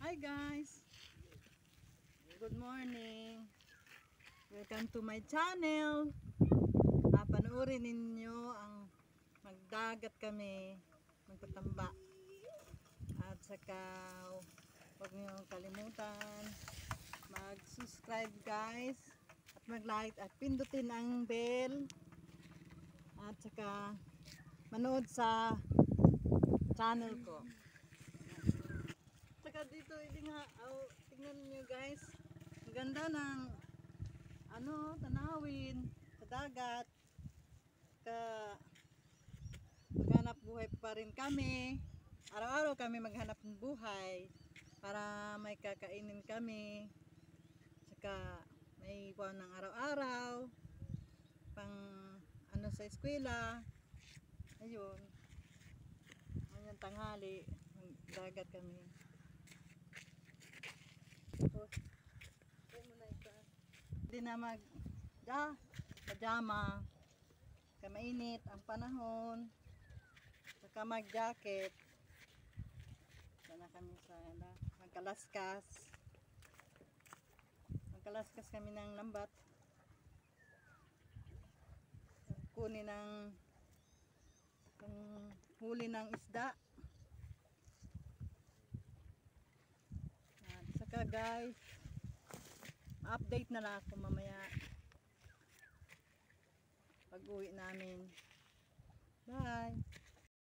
Hi guys! Good morning! Welcome to my channel! Panoorin ninyo ang magdagat kami, magtatamba. At saka huwag niyo kalimutan mag-subscribe guys at mag-like at pindutin ang bell at saka manood sa channel ko. Saka dito tingnan niyo guys, ang ganda ng tanawin sa dagat. Maghanap buhay pa rin kami, araw-araw kami maghanap ng buhay para may kakainin kami, saka may buwan ng araw-araw pang sa eskwela. Ayun tanghali dagat kami. Hindi na pajama, mainit ang panahon, saka mag-jacket. Sana kami sa magkalaskas kami ng lambat, kunin ng huli ng isda. At saka guys, update na lang ako mamaya pag uwi namin. Bye!